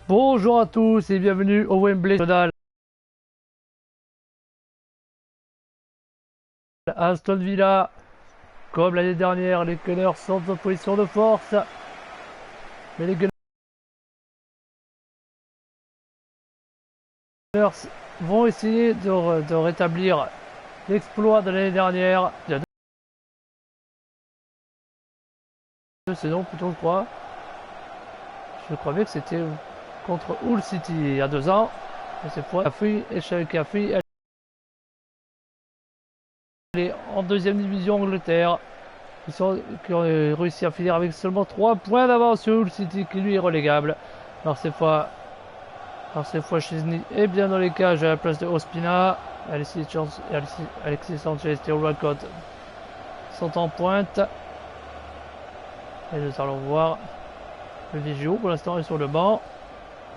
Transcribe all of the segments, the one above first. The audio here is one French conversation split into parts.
Bonjour à tous et bienvenue au Wembley National. Aston Villa, comme l'année dernière, les Gunners sont en position de force. Mais les Gunners vont essayer de rétablir l'exploit de l'année dernière. Il y a deux saisons plutôt, je crois. Je croyais que c'était contre Hull City il y a 2 ans. Et cette fois, Café est en deuxième division Angleterre. Qui ont réussi à finir avec seulement 3 points d'avance sur Hull City qui lui est relégable. Alors cette fois Chesney est bien dans les cages à la place de Ospina. Alexis Sanchez et Theo Walcott sont en pointe. Et nous allons voir le Vigio pour l'instant est sur le banc.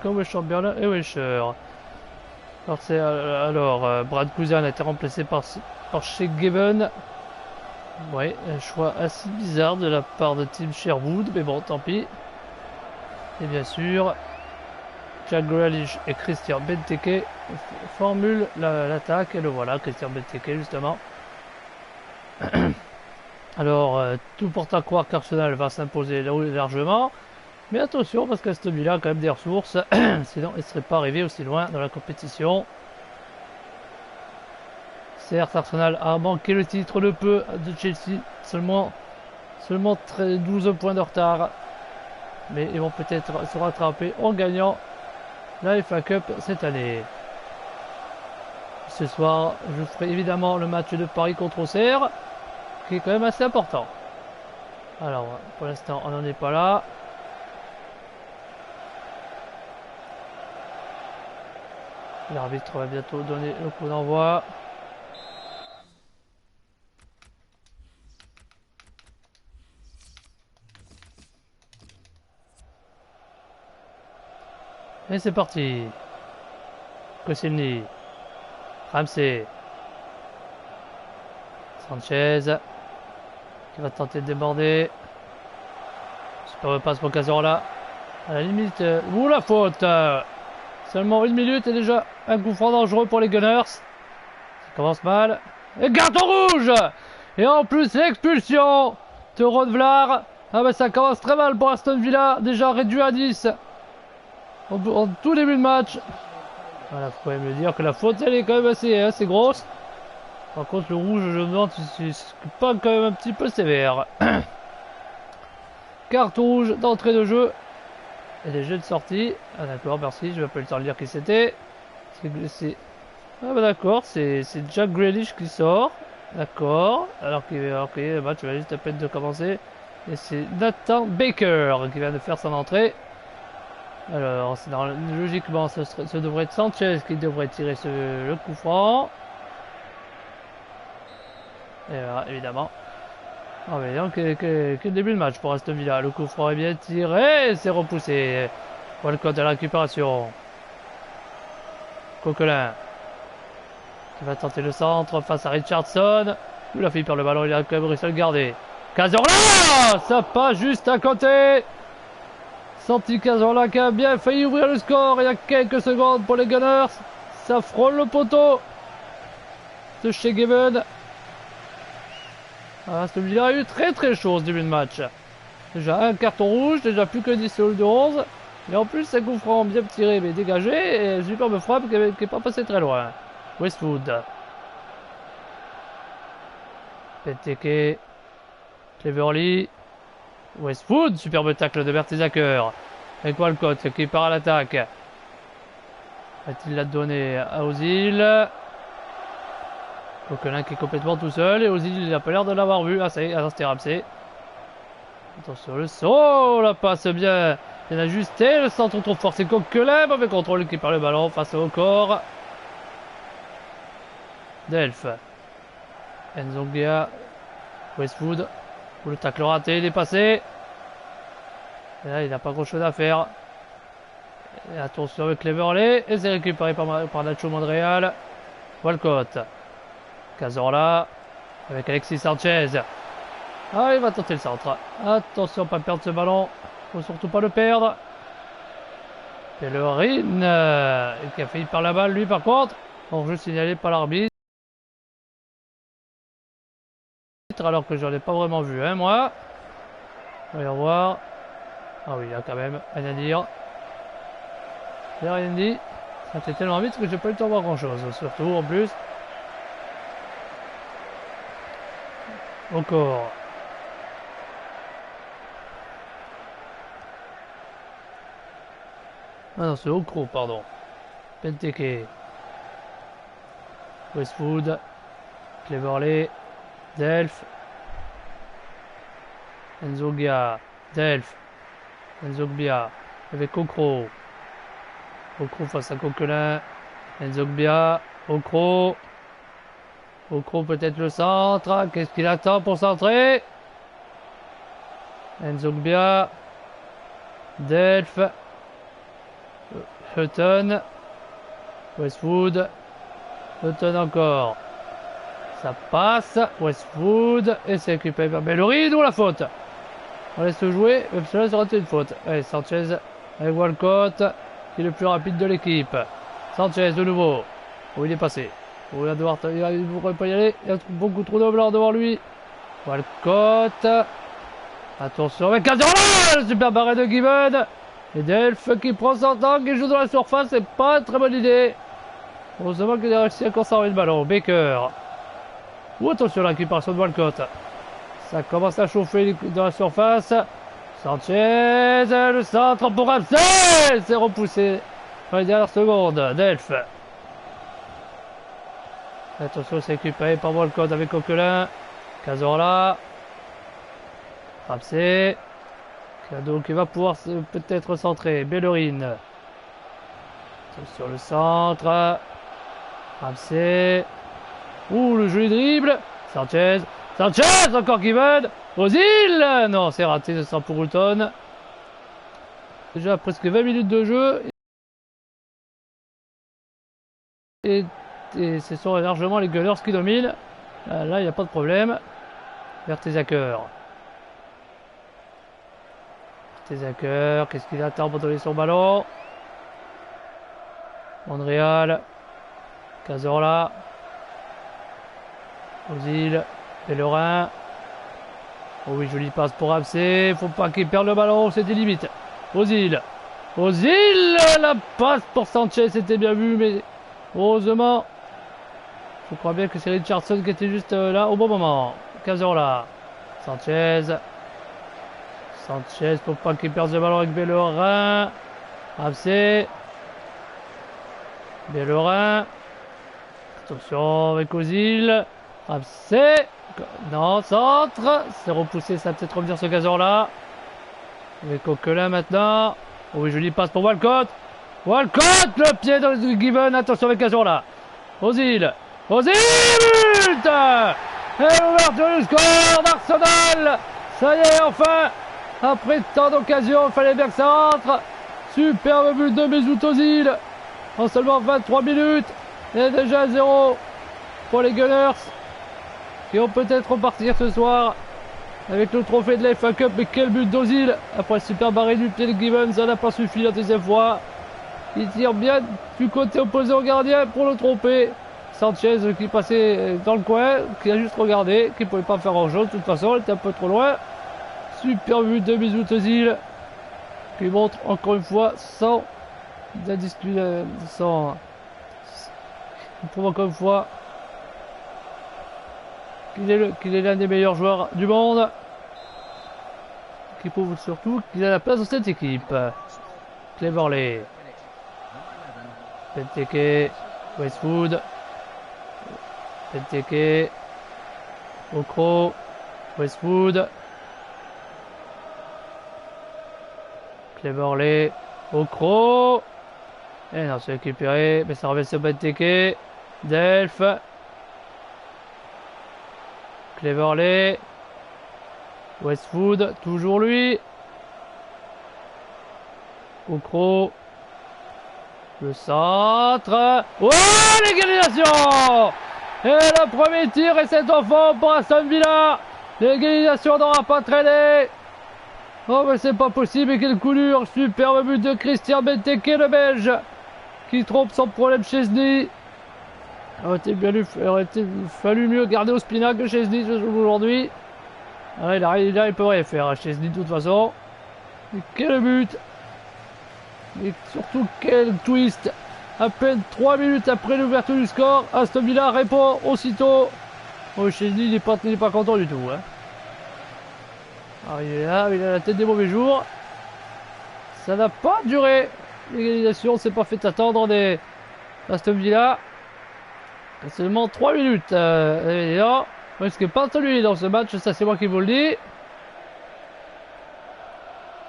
Comme Chamberlain et Wilshere. Alors, Brad Guzan a été remplacé par Shea Given. Ouais, un choix assez bizarre de la part de Tim Sherwood, mais bon, tant pis. Et bien sûr, Jack Grealish et Christian Benteke formulent l'attaque. Et le voilà, Christian Benteke, justement. Alors, tout porte à croire qu'Arsenal va s'imposer largement. Mais attention, parce qu'Aston Villa a quand même des ressources. Sinon, il ne serait pas arrivé aussi loin dans la compétition. Certes, Arsenal a manqué le titre de peu de Chelsea, seulement 12 points de retard. Mais ils vont peut-être se rattraper en gagnant la FA Cup cette année. Ce soir, je ferai évidemment le match de Paris contre Auxerre, qui est quand même assez important. Alors, pour l'instant, on n'en est pas là. L'arbitre va bientôt donner le coup d'envoi. Et c'est parti. Koscielny. Ramsey. Sanchez. Qui va tenter de déborder. Super passe pour Cazorla. À la limite. Ouh, la faute. Seulement 1 minute et déjà un coup franc dangereux pour les Gunners. Ça commence mal. Et carton rouge. Et en plus l'expulsion de Rodvlar. Ah ben ça commence très mal pour Aston Villa. Déjà réduit à 10. En tout début de match. Voilà, faut quand même me dire que la faute elle est quand même assez grosse. Par contre le rouge, je me demande si c'est pas quand même un petit peu sévère. Carton rouge d'entrée de jeu. Et les jeux de sortie. Ah d'accord, merci, je vais pas eu le temps de lire qui c'était. Ah bah d'accord, c'est Jack Grealish qui sort. D'accord. Alors que le match va juste à peine de commencer. Et c'est Nathan Baker qui vient de faire son entrée. Alors, logiquement, ce devrait être Sanchez qui devrait tirer le coup franc. Et voilà, évidemment. Ah, mais donc, quel début de match pour Aston Villa. Le coup franc est bien tiré, c'est repoussé. Walcott à la récupération. Coquelin qui va tenter le centre face à Richardson. Il a failli perdre le ballon, il a quand même réussi à le garder. Cazorla, ça passe juste à côté. Santi Cazorla qui a bien failli ouvrir le score il y a quelques secondes pour les Gunners. Ça frôle le poteau de Shea Given. Ah, celui-là a eu très chaud ce début de match. Déjà un carton rouge, déjà plus que 10 au lieu de 11. Et en plus, un coup franc bien tiré mais dégagé. Et superbe frappe qui n'est pas passé très loin. Westwood. Benteke. Cleverley. Westwood. Superbe tacle de Mertesacker. Avec Walcott qui part à l'attaque. Va-t-il la donner à Ozil? Coquelin qui est complètement tout seul. Et Ozil, il n'a pas l'air de l'avoir vu. Ah, ça y est, c'était Ramsey. Attention, le saut. La passe bien ajustée. Le centre trop fort, c'est Coquelin. Mauvais contrôle qui perd le ballon face au corps. Delph. Nzongia. Westwood. Le tacle raté, il est passé. Et là, il n'a pas grand chose à faire. Et attention avec Cleverley. Et c'est récupéré par Nacho Monreal. Walcott. Cazorla. Avec Alexis Sanchez. Ah, il va tenter le centre. Attention, pas perdre ce ballon. Faut surtout pas le perdre. Pellerin. Qui a failli perdre la balle, lui, par contre. Hors-jeu signalé par l'arbitre. Alors que j'en ai pas vraiment vu, hein, moi. Voyons voir. Ah oui, il y a quand même rien à dire. J'ai rien dit. Ça a été tellement vite que j'ai pas eu le temps de voir grand chose. Surtout en plus. Encore. Ah non, c'est Okro, pardon. Benteke. Westwood. Cleverley. Delph. Nzongia. Delph. Nzongbia. Avec Okro. Okro face à Coquelin. Nzongbia. Okro. Okro peut-être le centre. Qu'est-ce qu'il attend pour centrer? Nzongbia. Delph. Hutton. Westwood. Hutton encore. Ça passe. Westwood. Et c'est récupéré par Bellerin. Ou la faute. On laisse jouer. Même cela sera une faute. Allez, Sanchez avec Walcott. Qui est le plus rapide de l'équipe. Sanchez de nouveau. Où il est passé. Il ne pourrait pas y aller. Il y a beaucoup trop de blanc devant lui. Walcott. Attention avec Cazorla. Le super barré de Given. Et Delph qui prend son temps, qui joue dans la surface. C'est pas une très bonne idée. Heureusement qu'il a réussi à conserver le ballon. Baker. Ou attention à la récupération de Walcott. Ça commence à chauffer dans la surface. Sanchez, le centre pour Ramsey. C'est repoussé dans les dernières secondes. Delph. Attention, c'est récupéré par Walcott avec Coquelin. Cazorla. Ramsey. Donc il va pouvoir peut-être centrer. Bellerin. Sur le centre. Ramsey. Ouh, le joli dribble. Sanchez. Sanchez, encore Given. Ozil. Non, c'est raté, ce sera pour Hutton. Déjà presque 20 minutes de jeu. Et ce sont largement les Gunners qui dominent. Là, il n'y a pas de problème. Mertesacker. Mertesacker, qu'est-ce qu'il attend pour donner son ballon? Monreal. Cazorla. Ozil. Pellerin. Oh oui, jolie passe pour Ramsey. Faut pas qu'il perde le ballon, c'était limite. Ozil. Ozil. La passe pour Sanchez, c'était bien vu, mais heureusement. Je crois bien que c'est Richardson qui était juste là au bon moment. Cazorla. Sanchez. Sanchez pour pas qu'il perde le ballon avec Bellerin. Ramsey. Bellerin. Attention avec Ozil. Ramsey. Non, centre. C'est repoussé, ça va peut-être revenir ce Cazorla. Avec Coquelin maintenant. Oh oui, jolie passe pour Walcott. Walcott, le pied dans le Given. Attention avec Cazorla. Ozil. Ozil, but. Et l'ouverture du score d'Arsenal. Ça y est, enfin. Après tant d'occasions, il fallait bien que ça rentre. Superbe but de Mesut Ozil. En seulement 23 minutes. Il y a déjà 0 pour les Gunners. Qui vont peut-être repartir ce soir avec le trophée de la FA Cup. Mais quel but d'Ozil. Après le super barré du pied de Given, ça n'a pas suffi la deuxième fois. Il tire bien du côté opposé au gardien pour le tromper. Sanchez qui passait dans le coin, qui a juste regardé, qui ne pouvait pas faire grand-chose. De toute façon, il était un peu trop loin. Super but de Mesut Ozil qui montre encore une fois sans il prouve encore une fois qu'il est l'un des meilleurs joueurs du monde, qui prouve surtout qu'il a la place dans cette équipe. Cleverley, Benteke, Westwood, Benteke, Okro, Westwood, Cleverley, Okro. Et non, c'est récupéré, mais ça revient sur Benteke. Delph. Cleverley. Westwood, toujours lui. Okro. Le centre. Oh, l'égalisation! Et le premier tir et cet enfant pour Aston Villa. L'égalisation n'aura pas traîné. Oh, mais c'est pas possible. Et quelle coulure! Superbe but de Christian Benteke, le Belge, qui trompe sans problème Chesney. Il aurait fallu mieux garder Ospina que Chesney aujourd'hui. Ah, il peut rien faire, Chesney, de toute façon. Et quel but! Et surtout, quel twist! À peine 3 minutes après l'ouverture du score, Aston Villa répond aussitôt. Oh, Chesney, il n'est pas content du tout. Hein. Alors, il est là, il a la tête des mauvais jours. Ça n'a pas duré. L'égalisation ne s'est pas fait attendre des Aston Villa. Seulement 3 minutes. Non, on risque pas de lui dans ce match, ça c'est moi qui vous le dis.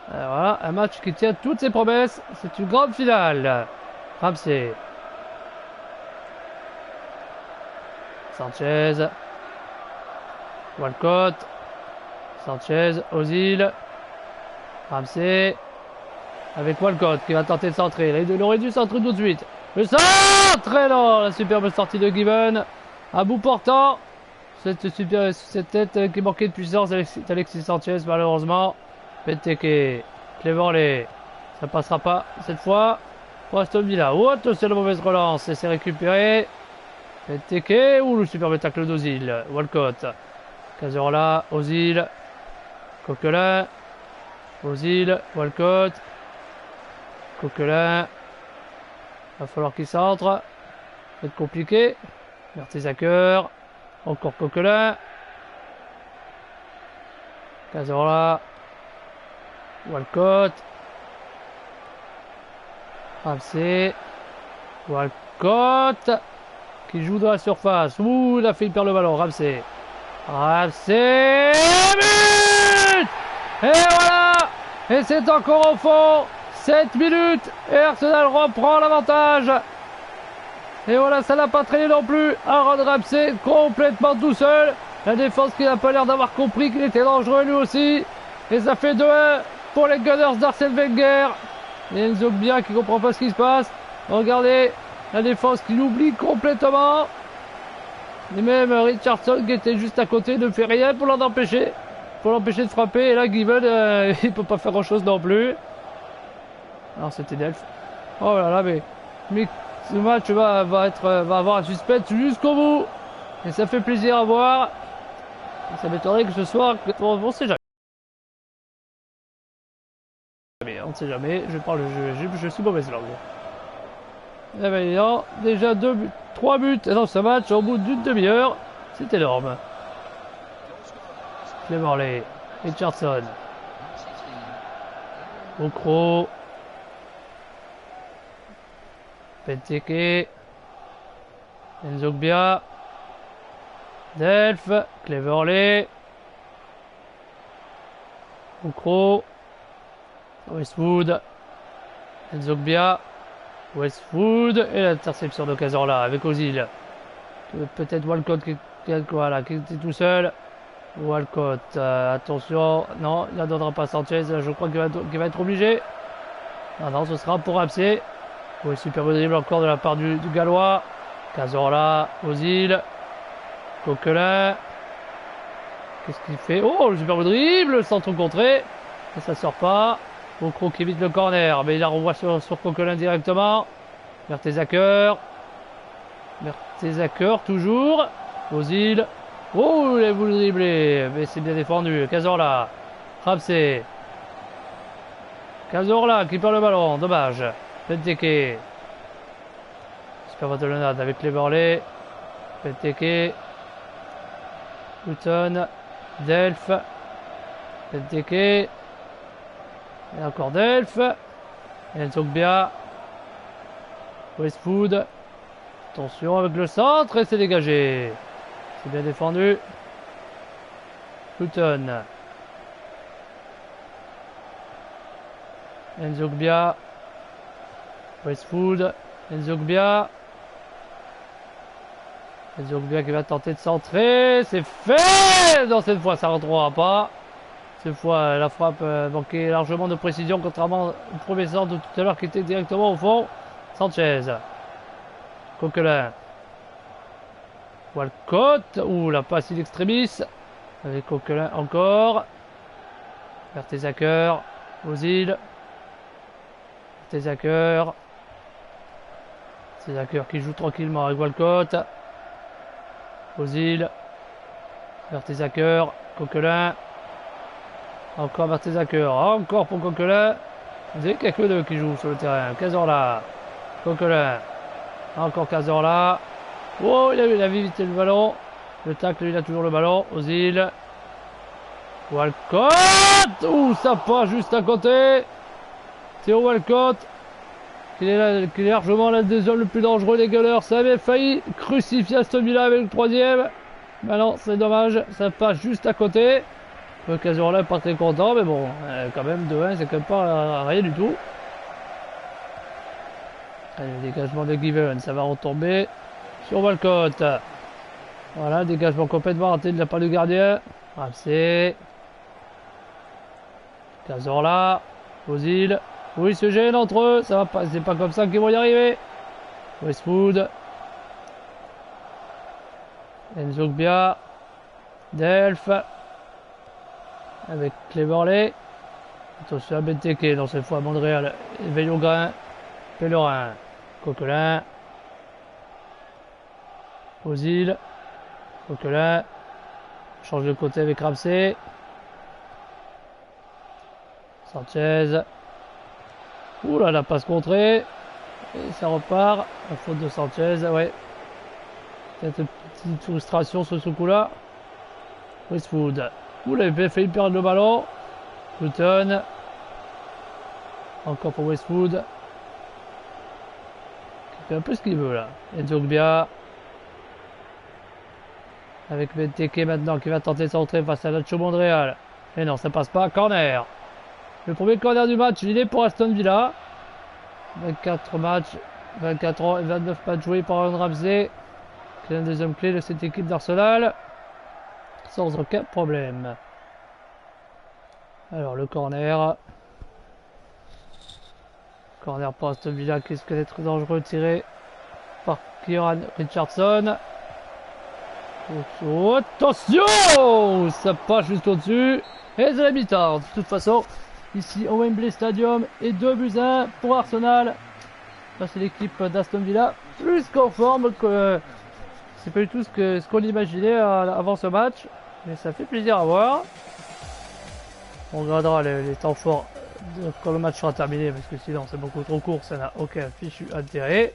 Voilà, un match qui tient toutes ses promesses. C'est une grande finale. Ramsey. Sanchez. Walcott. Sanchez. Ozil. Ramsey. Avec Walcott qui va tenter de centrer. Là, il aurait dû centrer tout de suite. Le centre! Et non, la superbe sortie de Gibbon. À bout portant. Cette tête qui manquait de puissance d'Alexis Sanchez, malheureusement. Benteke. Cleverley. Ça passera pas cette fois. Pour Aston Villa. Oh, c'est la mauvaise relance. Et c'est récupéré. Benteke. Ouh, le superbe tacle d'Ozil. Walcott. Cazorla. Ozil. Coquelin. Ozil. Walcott. Coquelin. Va falloir qu'il centre. Ça va être compliqué. Mertesacker. Encore Coquelin. Cazorla. Walcott. Ramsey. Walcott. Qui joue dans la surface. Ouh, il a fait perdre le ballon. Ramsey. Ramsey. But! Et voilà! Et c'est encore au fond. 7 minutes. Et Arsenal reprend l'avantage. Et voilà, ça n'a pas traîné non plus. Aaron Ramsey complètement tout seul. La défense qui n'a pas l'air d'avoir compris qu'il était dangereux lui aussi. Et ça fait 2-1 pour les Gunners d'Arsène Wenger. Et Enzo bien qui comprend pas ce qui se passe. Regardez la défense qui l'oublie complètement. Et même Richardson qui était juste à côté ne fait rien pour l'empêcher. Pour l'empêcher de frapper. Et là, Gibbon, il peut pas faire grand chose non plus. Alors c'était Delph. Oh là là, mais ce match va avoir un suspense jusqu'au bout. Et ça fait plaisir à voir. Et ça m'étonnerait que ce soir, on sait jamais. On ne sait jamais, je suis mauvaise langue. Eh ben non, déjà 3 buts dans ce match au bout d'une demi-heure, c'est énorme. Cleverley, Richardson, Okro, Benteke, Nzogbia, Delph, Cleverley, Okro, Westwood, Nzogbia, Westwood et l'interception de Cazorla avec Ozil. Peut-être Walcott qui était tout seul. Walcott, attention, non, il ne donnera pas Sanchez, je crois qu'il va être obligé. Non, ce sera pour Ramsey. Oui, superbe dribble encore de la part du Gallois. Cazorla, Ozil, Coquelin. Qu'est-ce qu'il fait? Oh, le superbe dribble, le centre contré. Et ça sort pas. Okro qui évite le corner, mais il la renvoie sur Coquelin directement. Mertesacker. Mertesacker toujours. Ozil. Oh, il a voulu dribbler, mais c'est bien défendu. Cazorla. Ramsey. Cazorla qui perd le ballon, dommage. Benteke. Super Vattelonade avec Cleverley. Benteke. Houghton. Delph. Benteke. Et encore Delph. Nzogbia. Westwood. Attention avec le centre et c'est dégagé. C'est bien défendu. Houghton. Nzogbia. Westwood. Nzogbia. Nzogbia qui va tenter de centrer. C'est fait. Non, cette fois, ça ne rentrera pas. Cette fois, la frappe manquait largement de précision, contrairement au premier centre de tout à l'heure qui était directement au fond. Sanchez. Coquelin. Walcott. Ouh, la passe in extremis. Avec Coquelin encore. Mertesacker. Ozil. Mertesacker. Mertesacker qui joue tranquillement avec Walcott. Ozil. Mertesacker. Coquelin. Encore Mertesacker. Encore pour Coquelin. Vous avez qu'il n'y a que deux qui jouent sur le terrain. Cazorla. Coquelin. Encore Cazorla. Oh, il a vite le ballon. Le tacle, il a toujours le ballon. Ozil. Walcott. Ouh, ça passe juste à côté. Theo Walcott. Qui est largement l'un des hommes le plus dangereux des Gunners. Ça avait failli crucifier Aston Villa avec le troisième. Mais non, c'est dommage. Ça passe juste à côté. Cazorla pas très content, mais bon, quand même 2-1, c'est quand même pas rien du tout. Allez, le dégagement de Given, ça va retomber sur Walcott. Voilà, dégagement complètement raté de la part du gardien. Ramsey. Cazorla. Ozil. Oui, ils se gênent entre eux, ça va pas, c'est pas comme ça qu'ils vont y arriver. Westwood. Nzogbia. Delph. Avec Cleverley. Attention à Benteke, dans cette fois à Montréal. Veillogrin. Pellerin. Coquelin. Ozil. Coquelin. Change de côté avec Ramsey. Sanchez. Ouh là, la passe contrée. Et ça repart. La faute de Sanchez. Ouais. Peut-être une petite frustration sur ce coup-là. Westwood. Ouh là, il a failli perdre le ballon. Luton. Encore pour Westwood. Il fait un peu ce qu'il veut là. Nzogbia. Avec Benteke maintenant qui va tenter de s'entrer face à Nacho Monreal. Et non, ça passe pas. Corner. Le premier corner du match, il est pour Aston Villa. 24 matchs, 24 ans et 29 matchs joués par Aaron Ramsey. Qui est l'un des hommes clés de cette équipe d'Arsenal. Sans aucun problème. Alors le corner. Corner pour Aston Villa qui risque d'être dangereux, tiré par Kieran Richardson. Oh, attention! Ça passe juste au-dessus. Et c'est la mi-temps. De toute façon, ici au Wembley Stadium. Et 2-1 pour Arsenal. Là, c'est l'équipe d'Aston Villa. Plus qu'en forme que... C'est pas du tout ce qu'on imaginait avant ce match. Mais ça fait plaisir à voir. On regardera les temps forts quand le match sera terminé. Parce que sinon, c'est beaucoup trop court. Ça n'a aucun fichu intérêt.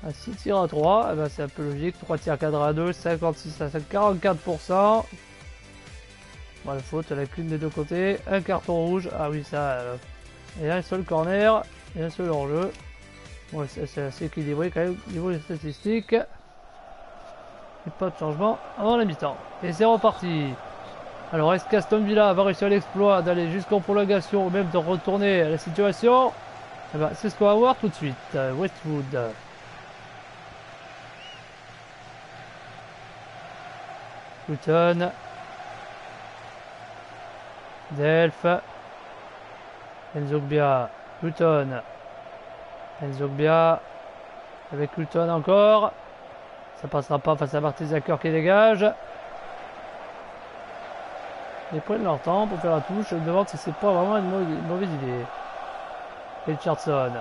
À 6 tirs à 3, eh ben c'est un peu logique. 3 tirs cadrés à 2, 56 à 44%. Bon, la faute, elle a qu'une des deux côtés. Un carton rouge. Ah oui, ça. Et un seul corner. Et un seul hors-jeu. Bon, c'est assez équilibré quand même au niveau des statistiques. Et pas de changement avant la mi-temps. Et c'est reparti. Alors, est-ce qu'Aston Villa va réussir l'exploit d'aller jusqu'en prolongation ou même de retourner la situation? Eh ben, c'est ce qu'on va voir tout de suite. Westwood. Luton. Delph. Nzogbia. Luton. Nzogbia. Avec Luton encore. Ça passera pas face à Mertesacker qui dégage. Ils prennent leur temps pour faire la touche. Je me demande si c'est pas vraiment une mauvaise idée. Richardson.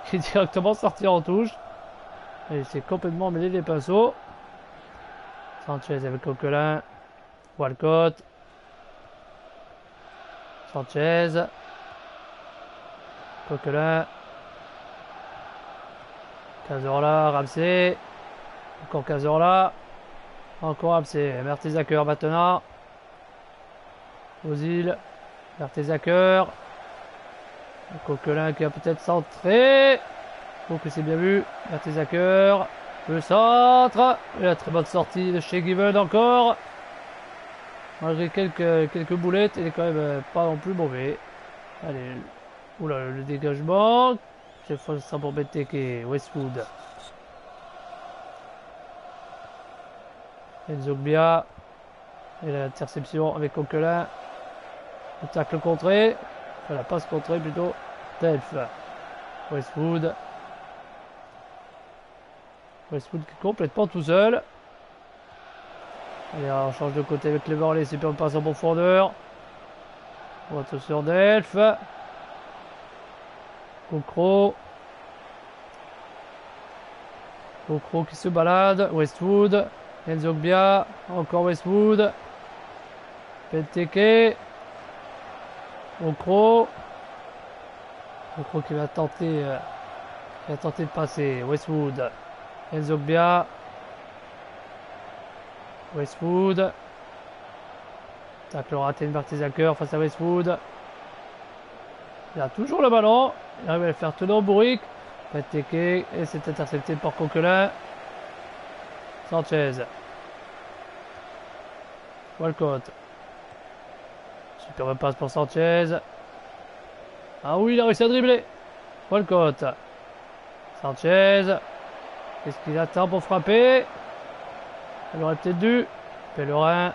Qui est directement sorti en touche. Et c'est complètement mêlé les pinceaux. Sanchez avec Coquelin. Walcott. Sanchez. Coquelin. Cazorla. Ramsey. Encore Cazorla. Encore Ramsey. Mertesacker maintenant. Ozil. Mertesacker. Coquelin qui a peut-être centré. Faut que c'est bien vu. Mertesacker. Le centre. Et la très bonne sortie de chez Given encore. Malgré quelques boulettes, il est quand même pas non plus mauvais. Allez. Oula, le dégagement. Cette fois, ça sera pour Benteke. Westwood. Nzogbia. Et l'interception avec Coquelin. Le tacle contré. Enfin, la passe contrée plutôt. Delph. Westwood. Westwood qui est complètement tout seul. Allez, on change de côté avec Cleverley. Super passe en profondeur. On va sur Delph. Kokro. Kokro qui se balade. Westwood. Nzogbia. Encore Westwood. Benteke. Kokro. Kokro qui va tenter de passer. Westwood. Nzogbia. Westwood. Tacle raté de Mertesacker face à Westwood. Il a toujours le ballon. Il arrive à le faire tenir au bourrique. Benteke. Et c'est intercepté par Coquelin. Sanchez. Walcott. Super passe pour Sanchez. Ah oui, il a réussi à dribbler. Walcott. Sanchez. Qu'est-ce qu'il attend pour frapper? Il aurait peut-être dû. Pellerin.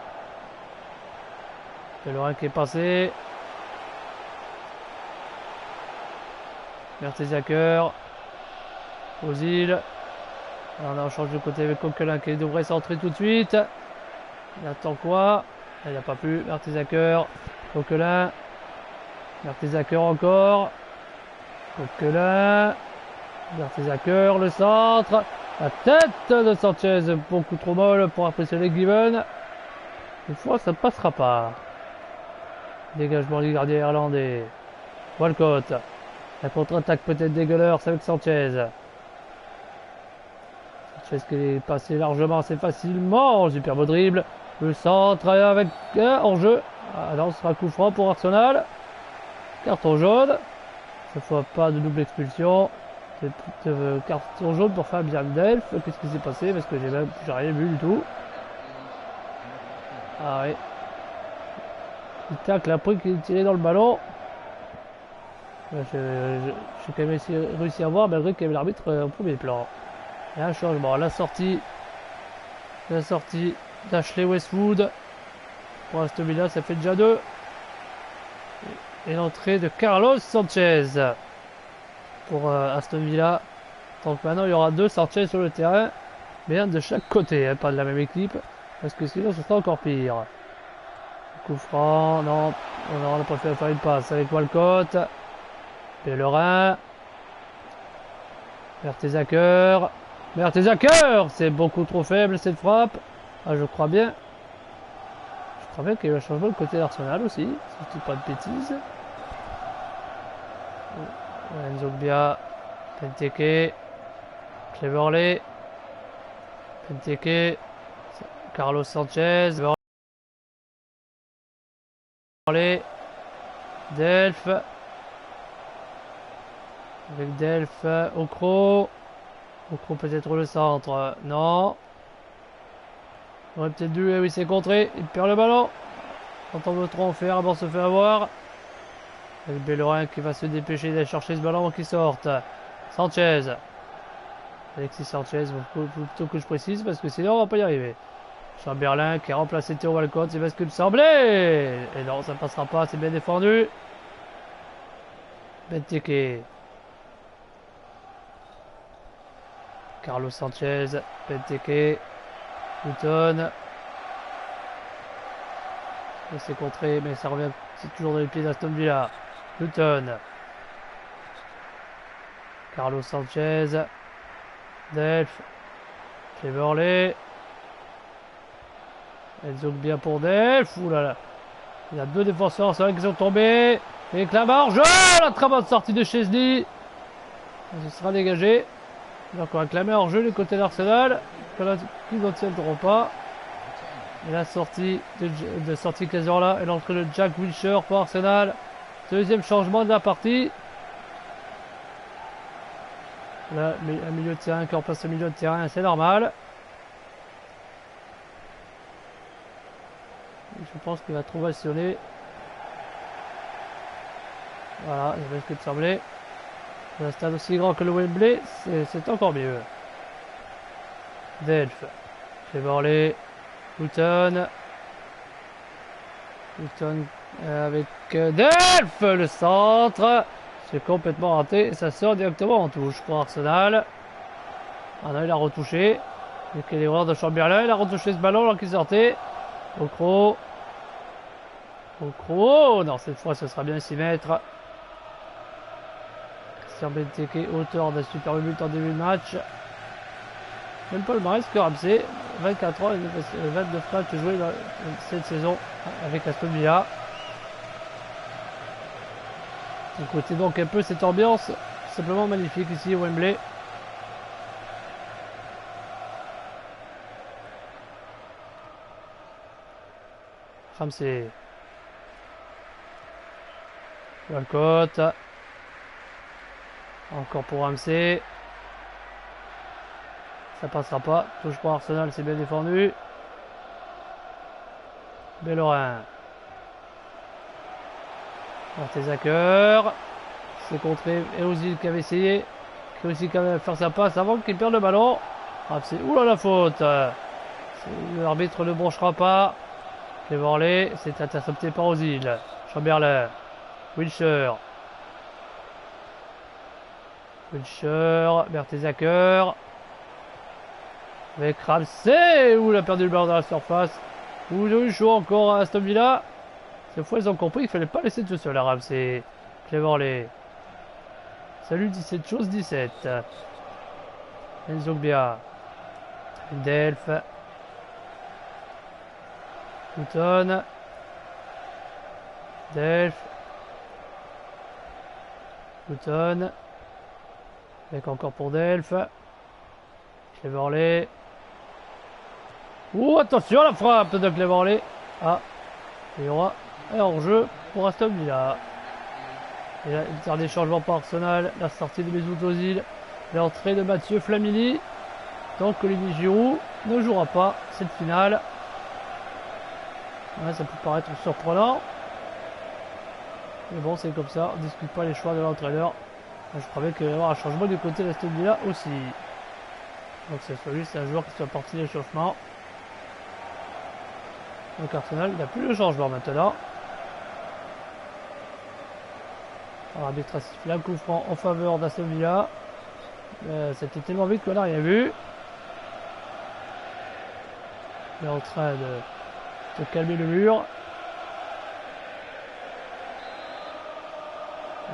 Pellerin qui est passé. Mertesacker. Ozil. On change de côté avec Coquelin qui devrait s'entrer tout de suite. Il attend quoi? Il n'a pas pu. Mertesacker. Coquelin. Mertesacker encore. Coquelin. Mertesacker, le centre. La tête de Sanchez, beaucoup trop molle pour impressionner Given. Une fois, ça ne passera pas. Dégagement du gardien irlandais. Walcott. La contre-attaque peut-être dégueulasse avec Sanchez. Sanchez qui est passé largement, assez facilement. Superbe dribble. Le centre avec hors-jeu. Ah non, ce sera coup franc pour Arsenal. Carton jaune. Cette fois, pas de double expulsion. Carton jaune pour Fabien Delph. Qu'est-ce qui s'est passé? Parce que j'ai rien vu du tout. Ah oui. Il tacle après qu'il est tiré dans le ballon. J'ai quand même réussi à voir malgré qu'il y avait l'arbitre au premier plan. Il y a un changement. La sortie d'Ashley Westwood. Pour Aston Villa, ça fait déjà 2. Et l'entrée de Carlos Sanchez. Pour Aston Villa. Donc maintenant il y aura 2 Sanchez sur le terrain. Mais un de chaque côté, hein, pas de la même équipe. Parce que sinon ce sera encore pire. Coup franc, non. On n'a pas fait faire une passe avec Walcott. Pellerin. Mertesacker. Mertesacker! C'est beaucoup trop faible cette frappe. Ah, je crois bien. Je crois bien qu'il y a eu un changement de côté d'Arsenal aussi. Si je dis pas de bêtises. Nzogbia. Benteke. Cleverley. Benteke. Carlos Sanchez. Delph. Avec Delph. Okro. Okro peut-être le centre. Non. On aurait peut-être dû. Oui, c'est contré. Il perd le ballon. Quand on veut trop en faire, on se fait avoir. Avec Bellerin qui va se dépêcher d'aller chercher ce ballon qui sorte. Sanchez. Alexis Sanchez, plutôt que je précise parce que sinon on va pas y arriver. Chamberlain qui a remplacé Theo Walcott, c'est parce que me semblait. Et non, ça passera pas, c'est bien défendu. Benteke. Carlos Sanchez. Benteke. Newton. C'est contré, mais ça revient, c'est toujours dans les pieds d'Aston Villa. Newton. Carlos Sanchez. Delph. Cleverley. Nzogbia pour Delph. Ouh là là. Il y a 2 défenseurs, c'est vrai qu'ils sont tombés. Et Clamart, la très bonne sortie de Chesney. Ce sera dégagé. Donc on va clamer hors jeu du côté d'Arsenal. Qui ne tiendront pas. Et la sortie de sortie Cazorla et l'entrée de Jack Wilshere pour Arsenal. Deuxième changement de la partie. Là, un milieu de terrain qui remplace le milieu de terrain, c'est normal. Je pense qu'il va trop ovationner. Voilà, c'est ce que te semblait. Un stade aussi grand que le Wembley, c'est encore mieux. Delph. Cleverley. Houghton. Houghton avec Delph, le centre. C'est complètement raté. Et ça sort directement en touche pour Arsenal. Ah non, il a retouché. Et quelle erreur de Chamberlain. Il a retouché ce ballon alors qu'il sortait. Okro. Okro. Non, cette fois, ce sera bien 6 mètres. Christian Benteke, auteur d'un super but en début de match. Même pas le palmarès que Ramsey. 24 ans et 29 matchs joués dans cette saison avec Aston Villa. Écoutez donc un peu cette ambiance simplement magnifique ici au Wembley. Ramsey. Walcott. Encore pour Ramsey. Ça passera pas. Touche pour Arsenal, c'est bien défendu. Bellerin. Mertesacker. C'est contré Eozil qui avait essayé. Qui a réussi quand même à faire sa passe avant qu'il perde le ballon. Ramsey. Oula la faute. L'arbitre ne bronchera pas. Cleverley. C'est intercepté par Ozil. Chamberlain. Wilshere. Mertesacker. Avec Ramsey. Ouh, il a perdu le ballon dans la surface. Ouh, il a eu chaud encore à Aston Villa. Cette fois, ils ont compris qu'il fallait pas laisser tout seul à Ramsey. Cleverley. Salut 17 choses 17. Enzogbia. Delph. Houghton. Delph. Houghton. Avec encore pour Delph. Cleverley. Ouh, attention à la frappe de Cleverley. Ah, il y aura un hors-jeu pour Aston Villa. Et là, il y a des changements par Arsenal. La sortie de Mesut Ozil. L'entrée de Mathieu Flamini. Donc Olivier Giroud ne jouera pas cette finale. Ouais, ça peut paraître surprenant. Mais bon, c'est comme ça. On ne discute pas les choix de l'entraîneur. Je crois qu'il va y avoir un changement du côté d'Aston Villa aussi. Donc c'est juste un joueur qui soit parti d'échauffement. Donc Arsenal n'a plus de changement maintenant. L'arbitre a sifflé un coup franc en faveur d'Aston Villa. C'était tellement vite qu'on n'a rien vu. Il est en train de calmer le mur.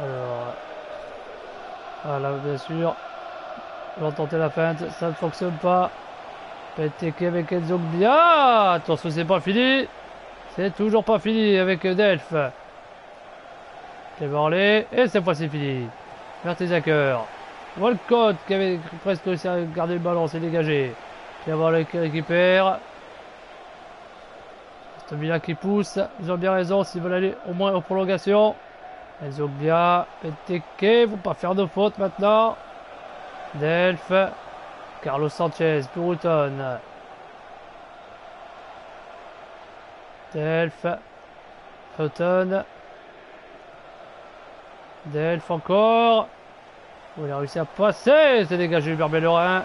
Alors, voilà, bien sûr. On va tenter la feinte, ça ne fonctionne pas. Benteke avec Enzogbia. Attention, c'est pas fini. C'est toujours pas fini avec Delph. Cleverley. Et cette fois, c'est fini. Mertesacker. Walcott qui avait presque réussi à garder le ballon, s'est dégagé. Cleverley qui récupère. Aston Villa qui pousse. Ils ont bien raison s'ils veulent aller au moins aux prolongations. Enzogbia. Benteke. Faut pas faire de faute maintenant. Delph. Carlos Sanchez pour Houghton. Delph. Houghton. Delph encore. Oh, il a réussi à passer. C'est dégagé Hubert Bellerin.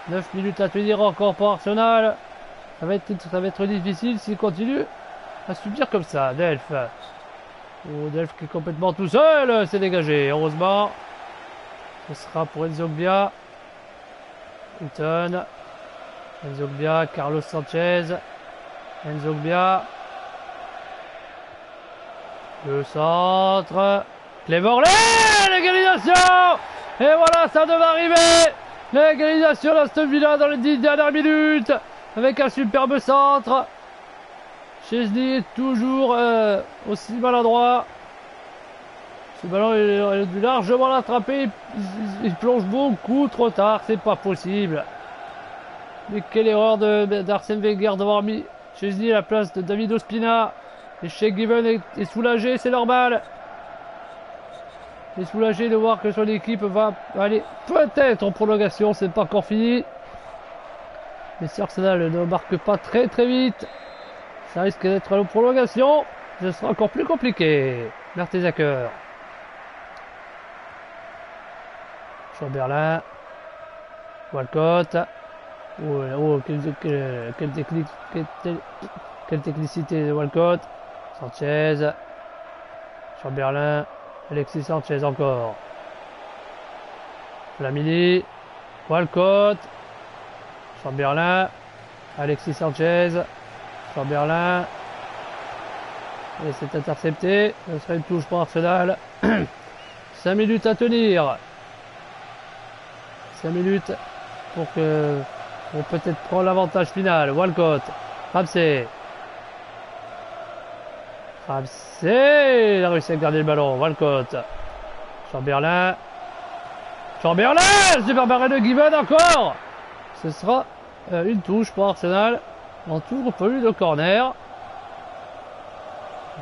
9 minutes à tenir encore pour Arsenal. Ça va être difficile s'il continue à subir comme ça. Delph. Oh, Delph qui est complètement tout seul. C'est dégagé. Heureusement. Ce sera pour Enzogbia. Houghton. Enzogbia. Carlos Sanchez. Enzogbia. Le centre. Cleverley. L'égalisation. Et voilà, ça devait arriver. L'égalisation d'Aston Villa dans les 10 dernières minutes. Avec un superbe centre. Chesney est toujours aussi maladroit. Ce ballon est dû largement l'attraper. Il plonge beaucoup trop tard. C'est pas possible. Mais quelle erreur d'Arsène Wenger d'avoir mis Chesney à la place de David Ospina. Et Shea Given est soulagé, c'est normal. Il est soulagé de voir que son équipe va aller peut-être en prolongation. C'est pas encore fini. Mais si Arsenal ne marque pas très vite, ça risque d'être en prolongation. Ce sera encore plus compliqué. Mertesacker. Chamberlain. Walcott. Oh, oh quelle technique, quelle technicité de Walcott. Sanchez. Chamberlain. Alexis Sanchez encore. Flamini. Walcott. Chamberlain. Alexis Sanchez. Chamberlain. Et c'est intercepté. Ce serait une touche pour Arsenal. 5 minutes à tenir. 5 minutes pour peut-être prendre l'avantage final. Walcott. Ramsey. Ramsey. Il a réussi à garder le ballon. Walcott. Chamberlain. Chamberlain. Super barré de Given encore. Ce sera une touche pour Arsenal. En tour pour lui de corner.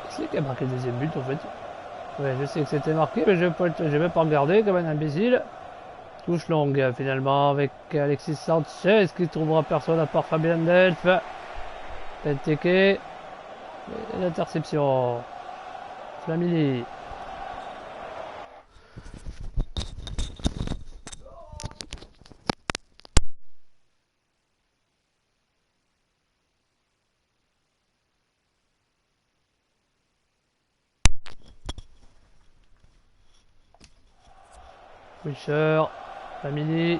Qui c'est qui a marqué le deuxième but en fait? Ouais, je sais que c'était marqué, mais je vais même pas regarder comme un imbécile. Touche longue finalement avec Alexis Sanchez qui trouvera personne à part Fabien Delph. Benteke. Et l'interception. Flamini. Wischer, Flamini,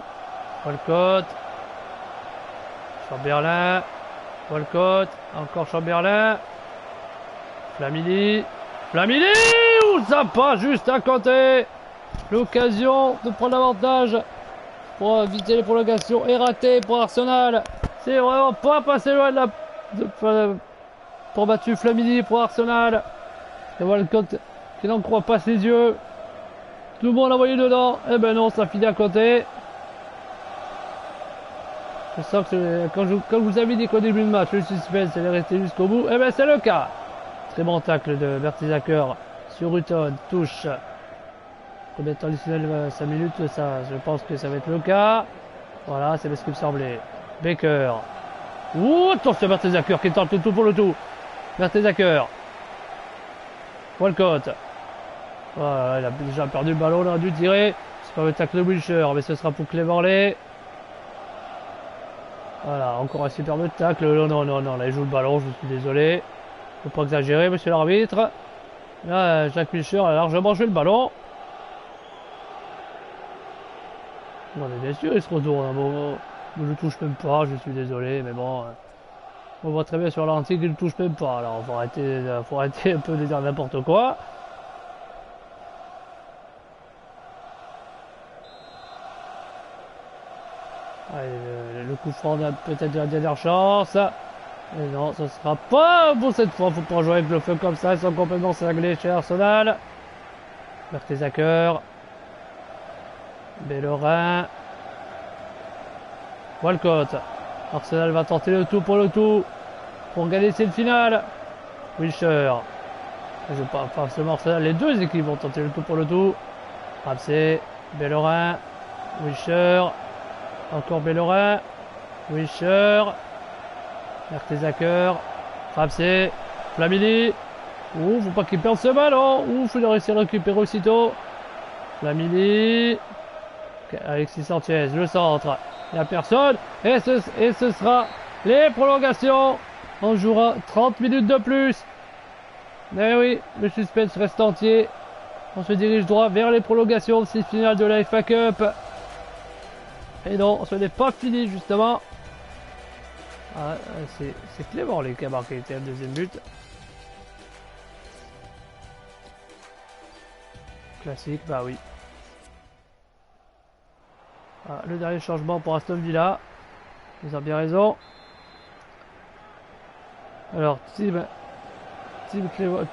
Walcott, Chamberlain, Walcott, encore Chamberlain, Flamini, Flamini, ou ça passe juste à côté. L'occasion de prendre l'avantage pour éviter les prolongations est ratée pour Arsenal. C'est vraiment pas passé loin pour battu Flamini pour Arsenal. Et Walcott qui n'en croit pas ses yeux. Tout le monde l'a envoyé dedans. Eh ben non, ça finit à côté. Je sens que quand je vous avais dit qu'au début de match, le suspense allait rester jusqu'au bout. Eh ben c'est le cas. Très bon tacle de Mertesacker sur Hutton. Touche. Combien de temps additionnel? 5 minutes, ça, je pense que ça va être le cas. Voilà, c'est ce qui me semblait. Baker. Ouh, attention Mertesacker qui tente le tout pour le tout. Mertesacker. Walcott. Voilà, il a déjà perdu le ballon, il a dû tirer. C'est pas le tacle de Wilshere, mais ce sera pour Cleverley. Voilà, encore un superbe tacle. Non, là il joue le ballon, je suis désolé. Faut pas exagérer, monsieur l'arbitre. Là, Jack Wilshere a largement joué le ballon. Bon, mais bien sûr, il se retourne. Bon, je ne touche même pas, je suis désolé, mais bon. On voit très bien sur l'antique qu'il ne touche même pas. Alors, faut arrêter un peu de dire n'importe quoi. Allez, le coup franc peut-être de la dernière chance. Et non, ce sera pas bon cette fois. Faut pas jouer avec le feu comme ça. Ils sont complètement cinglés chez Arsenal. Mertesacker. Bellerin. Walcott. Arsenal va tenter le tout pour le tout. Pour gagner cette finale. Wilshere. Je pas forcément Arsenal. Les deux équipes vont tenter le tout pour le tout. Ramsey. Bellerin. Wilshere. Encore Bellerin. Wilshere. Mertesacker. Ramsey. Flamini. Ouh, faut pas qu'il perde ce ballon. Ouf, il a réussi à le récupérer aussitôt. Flamini. Alexis Sanchez, le centre. Il n'y a personne. Et ce sera les prolongations. On jouera 30 minutes de plus. Mais oui, le suspense reste entier. On se dirige droit vers les prolongations de cette finale de la FA Cup. Et non, ce n'est pas fini justement. Ah, c'est Cleverley qui a marqué le deuxième but. Classique, bah oui. Ah, le dernier changement pour Aston Villa. Ils ont bien raison. Alors,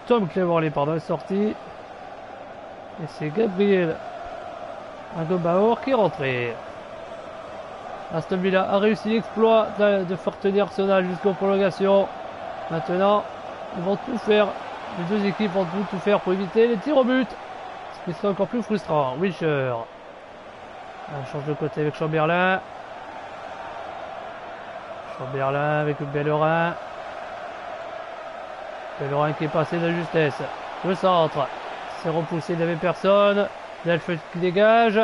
Tom Cleverley, pardon, est sorti. Et c'est Gabriel Agbonlahor qui est rentré. Aston Villa a réussi l'exploit de faire tenir Arsenal jusqu'aux prolongations. Maintenant, ils vont tout faire. Les deux équipes vont tout faire pour éviter les tirs au but. Ce qui sera encore plus frustrant. Wilshere. On change de côté avec Chamberlain. Chamberlain avec Bellerin. Bellerin qui est passé de justesse. Le centre. C'est repoussé, il n'y avait personne. Delph qui dégage.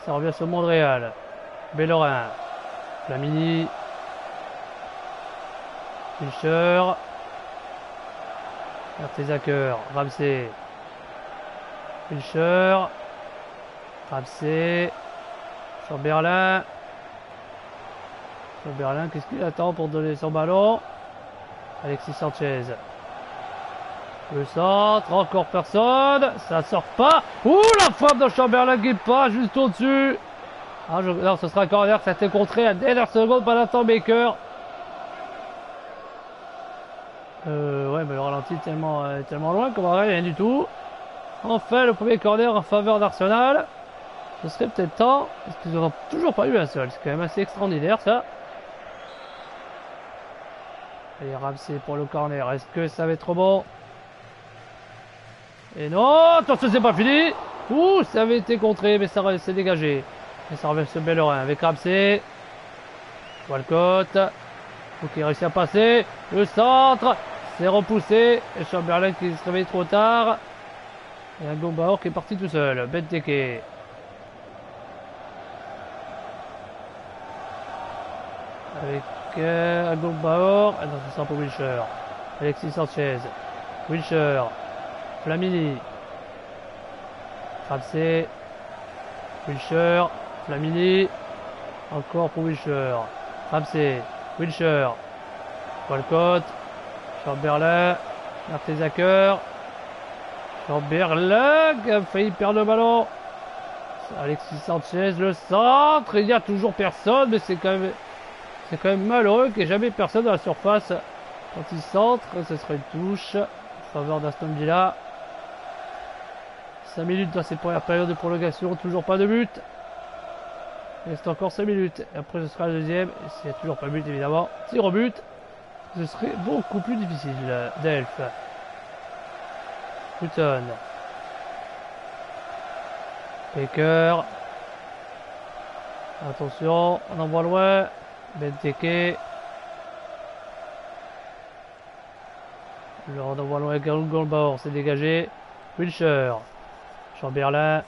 Ça revient sur Montréal. Bellerin. Flamini. Fischer. Mertesacker. Ramsey. Fischer. Ramsey. Chamberlain. Chamberlain, qu'est-ce qu'il attend pour donner son ballon? Alexis Sanchez. Le centre, encore personne. Ça sort pas. Ouh, la frappe de Chamberlain qui passe juste au-dessus. Ah, non, ce sera un corner, ça a été contré à la dernière seconde par Nathan Baker. Ouais, mais le ralenti est tellement loin qu'on voit rien du tout. Enfin, le premier corner en faveur d'Arsenal. Ce serait peut-être temps, parce qu'ils n'auront toujours pas eu un seul. C'est quand même assez extraordinaire, ça. Allez, Ramsey pour le corner. Est-ce que ça va être bon? Et non, attention, c'est pas fini. Ouh, ça avait été contré, mais ça s'est dégagé. Et ça revient ce Bellerin avec Ramsey. Walcott. Ok, réussi à passer. Le centre. C'est repoussé. Et Chamberlain qui se réveille trop tard. Et un Gombaor qui est parti tout seul. Benteke. Avec un Gombaor. Ah non, ce sera pour Wilshere. Alexis Sanchez. Wilshere. Flamini. Ramsey. Wilshere. Flamini. Encore pour Wilshere. Ramsey. Wilshere. Walcott. Chamberlain. Mertesacker. Chamberlain qui a failli perdre le ballon. Alexis Sanchez, le centre. Il n'y a toujours personne, mais c'est quand même malheureux qu'il n'y ait jamais personne dans la surface. Quand il centre, ce serait une touche en faveur d'Aston Villa. 5 minutes dans cette première période de prolongation, toujours pas de but. Il reste encore 5 minutes. Et après, ce sera la deuxième. S'il n'y a toujours pas de but, évidemment, tir au but. Ce serait beaucoup plus difficile. Delph. Hutton. Baker. Attention, on envoie loin. Benteke. On envoie loin. Gombaor s'est dégagé. Wilshere. Chamberlain.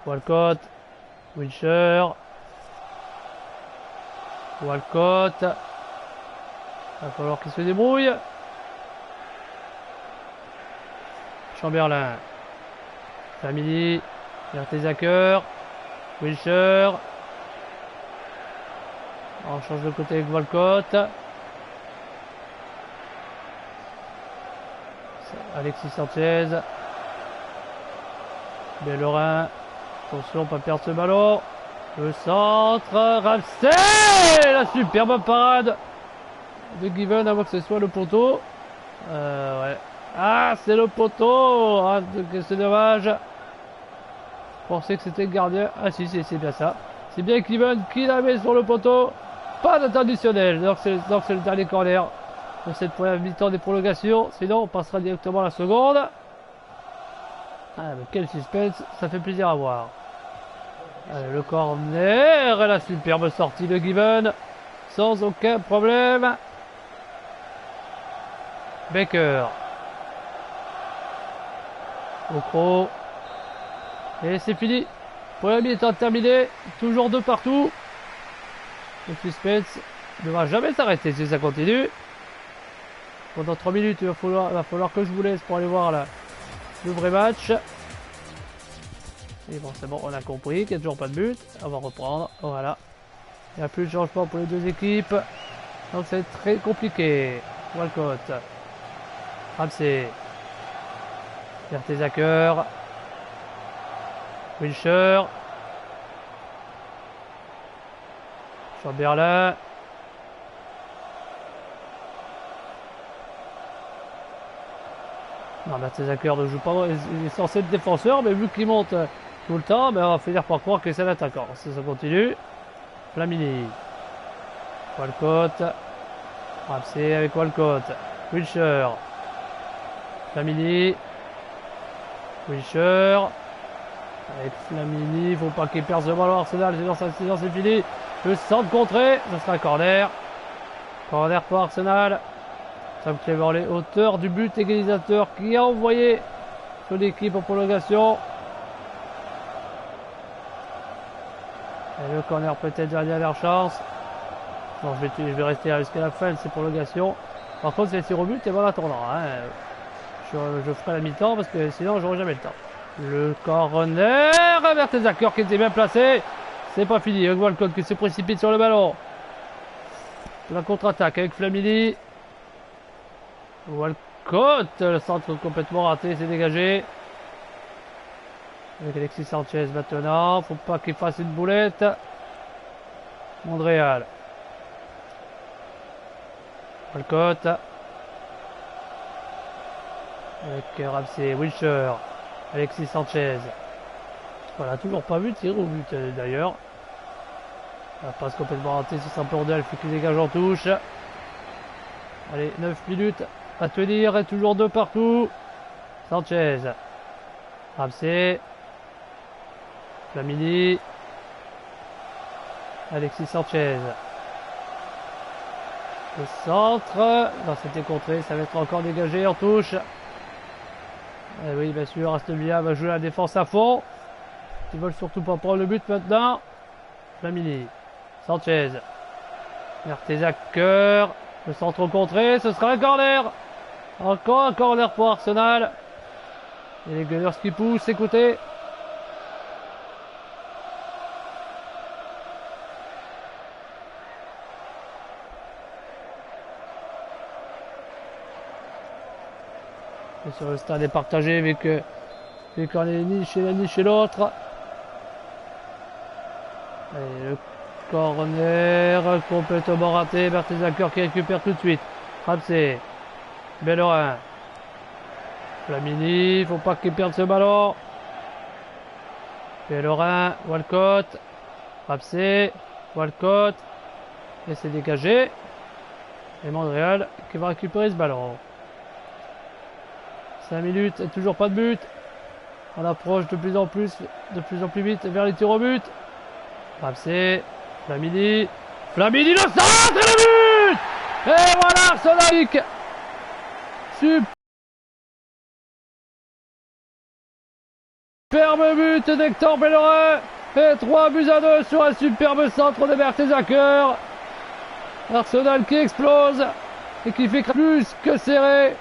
Walcott. Wilshere. Walcott. Il va falloir qu'il se débrouille. Chamberlain. Flamini. Mertesacker. Wilshere. On change de côté avec Walcott. Alexis Sanchez. Bellerin. Attention, pas perdre ce ballon. Le centre. Ramsey. La superbe parade de Given avant que ce soit le poteau. Ouais. Ah, c'est le poteau. Ah, c'est dommage. Je pensais que c'était le gardien. Ah si, c'est bien ça. C'est bien Given qui la met sur le poteau. Pas d'additionnel. Donc c'est le dernier corner pour cette première mi-temps des prolongations. Sinon, on passera directement à la seconde. Ah, mais quel suspense. Ça fait plaisir à voir. Allez, le corner. Et la superbe sortie de Given. Sans aucun problème. Baker. Okro. Et c'est fini. Premier mi-temps terminé. Toujours 2 partout. Le suspense ne va jamais s'arrêter si ça continue. Pendant 3 minutes, il va falloir que je vous laisse pour aller voir le vrai match. Et bon, c'est bon, on a compris qu'il n'y a toujours pas de but. On va reprendre. Voilà. Il n'y a plus de changement pour les deux équipes. Donc c'est très compliqué. Walcott. Ramsey. Mertesacker. Wilshere. Chamberlain. Non, Mertesacker ne joue pas. Il est censé être défenseur, mais vu qu'il monte tout le temps, on va finir par croire que c'est l'attaquant. Si ça continue. Flamini. Walcott. Ramsey avec Walcott. Wilshere. Flamini. Wilshere. Avec Flamini. Il ne faut pas qu'il perde ce ballon. Arsenal, sinon c'est fini. Le centre contré. Ce sera un corner. Corner pour Arsenal. Sam Cleverley, auteur du but égalisateur qui a envoyé son équipe en prolongation. Et le corner peut-être la dernière chance. Non, je vais rester jusqu'à la fin de ces prolongations. Par contre, c'est les tirs au but et voilà attendant. Hein. Je ferai la mi-temps parce que sinon, j'aurai jamais le temps. Le corner, Mertesacker qui était bien placé. C'est pas fini. Walcott qui se précipite sur le ballon. La contre-attaque avec Flamini. Walcott, le centre complètement raté, c'est dégagé. Avec Alexis Sanchez maintenant. Faut pas qu'il fasse une boulette. Montréal. Walcott. Avec Ramsey, Wilshere. Alexis Sanchez. Voilà, toujours pas vu de tir au but d'ailleurs. La passe complètement ratée, c'est Saint-Pordel, faut qu'il dégage en touche. Allez, 9 minutes à tenir et toujours 2 partout. Sanchez. Ramsey. Flamini. Alexis Sanchez. Le centre. Non, c'était contré, ça va être encore dégagé en touche. Et oui, bien sûr, Aston Villa va jouer la défense à fond. Ils veulent surtout pas prendre le but maintenant. Flamini. Sanchez. Mertesacker. Le centre contré, ce sera un corner. Encore un corner pour Arsenal. Et les Gunners qui poussent, écoutez. Et sur le stade est partagé vu qu'on est ni chez l'un ni chez l'autre. Et le corner complètement raté. Mertesacker qui récupère tout de suite. Ramsey. Bellerin. Flamini. Faut pas qu'il perde ce ballon. Bellerin. Walcott. Ramsey. Walcott. Et c'est dégagé. Et Montréal qui va récupérer ce ballon. 5 minutes et toujours pas de but. On approche de plus en plus vite vers les tirs au but. Ramsey, Flamini, le centre et le but. Et voilà Arsenal. Superbe but d'Hector Bellerin. Et 3-2 sur un superbe centre de Mertesacker. Arsenal qui explose et qui fait plus que serré.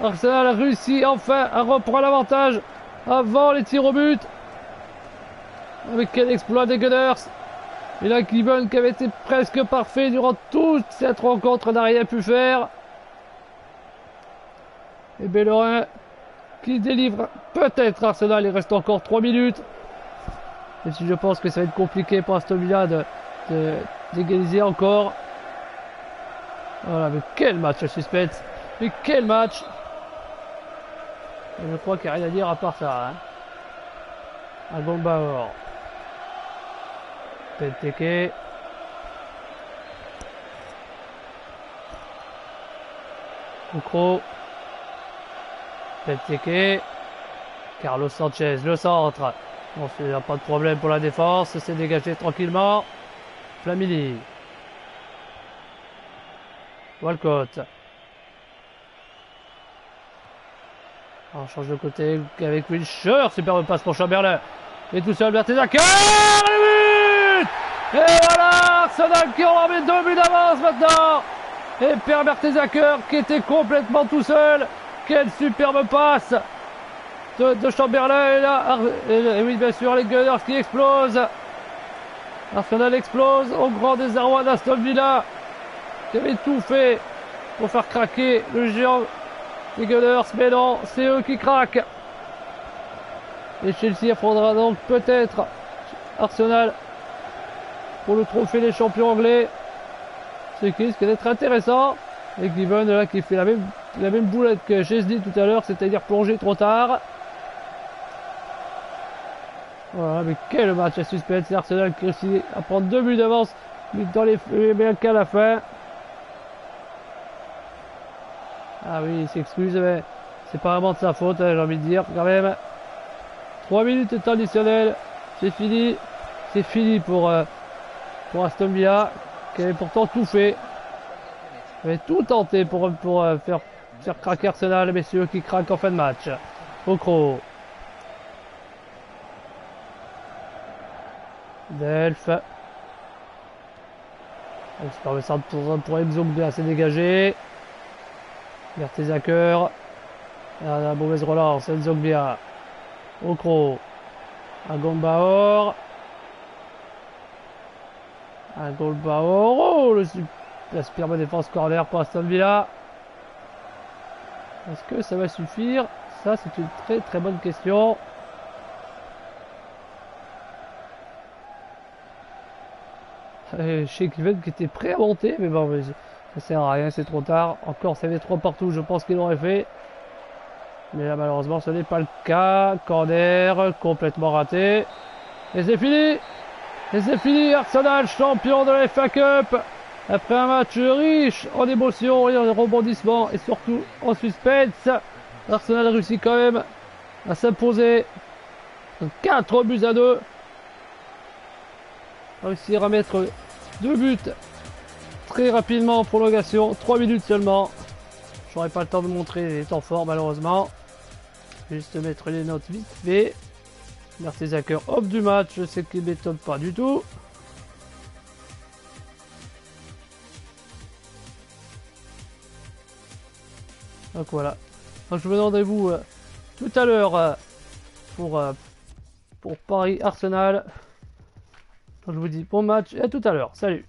Arsenal a réussi enfin à reprendre l'avantage avant les tirs au but. Avec quel exploit des Gunners. Et là, Cleveland qui avait été presque parfait durant toute cette rencontre n'a rien pu faire. Et Bellerin qui délivre peut-être Arsenal. Il reste encore 3 minutes. Et si je pense que ça va être compliqué pour Aston Villa d'égaliser encore. Voilà, mais quel match à suspense. Mais quel match. Et je crois qu'il n'y a rien à dire à part ça. Hein. Agbonbaor. Benteke. Ukro. Benteke. Carlos Sanchez, le centre. Bon, il n'y a pas de problème pour la défense. C'est dégagé tranquillement. Flamini. Walcott. On change de côté avec Wilshere. Superbe passe pour Chamberlain. Et tout seul, Mertesacker. Le but. Et voilà, Arsenal qui aura mis 2 buts d'avance maintenant. Et Pierre Mertesacker qui était complètement tout seul. Quelle superbe passe de Chamberlain. Et là, et oui, bien sûr, les Gunners qui explosent. Arsenal explose au grand désarroi d'Aston Villa, qui avait tout fait pour faire craquer le géant des Gunners, mais non, c'est eux qui craquent. Et Chelsea affrontera donc peut-être Arsenal pour le trophée des champions anglais. Ce qui risque d'être intéressant. Et Cleveland là qui fait la même boulette que Chesney tout à l'heure, c'est-à-dire plonger trop tard. Voilà, mais quel match à suspense. C'est Arsenal qui réussit à prendre 2 buts d'avance dans les bien qu'à la fin. Ah oui, il s'excuse, mais c'est pas vraiment de sa faute, hein, j'ai envie de dire, quand même. 3 minutes de temps additionnel, c'est fini. C'est fini pour Aston Villa, qui avait pourtant tout fait. Il avait tout tenté pour faire craquer Arsenal, mais c'est eux qui craquent en fin de match. Okro. Delph. J'espère que ça pour Nzongbia s'est dégagé. Mertesacker. La mauvaise relance, Nzongbia. Okro. Agombaor. Agombaor. Oh, la superbe défense corner pour Aston Villa. Est-ce que ça va suffire? Ça, c'est une très très bonne question. Chez Kevin qui était prêt à monter, mais bon, ça sert à rien, c'est trop tard. Encore, ça avait 3 partout, je pense qu'il aurait fait. Mais là, malheureusement, ce n'est pas le cas. Corner, complètement raté. Et c'est fini! Et c'est fini, Arsenal, champion de la FA Cup! Après un match riche en émotions et en rebondissements, et surtout en suspense, Arsenal réussit quand même à s'imposer 4-2. Réussir à mettre 2 buts très rapidement en prolongation, 3 minutes seulement. J'aurais pas le temps de montrer les temps forts malheureusement. Juste mettre les notes vite fait. Mertesacker homme du match, je sais qu'il m'étonne pas du tout. Donc voilà. Donc je vous donne rendez-vous tout à l'heure pour Paris Arsenal. Donc je vous dis bon match et à tout à l'heure. Salut.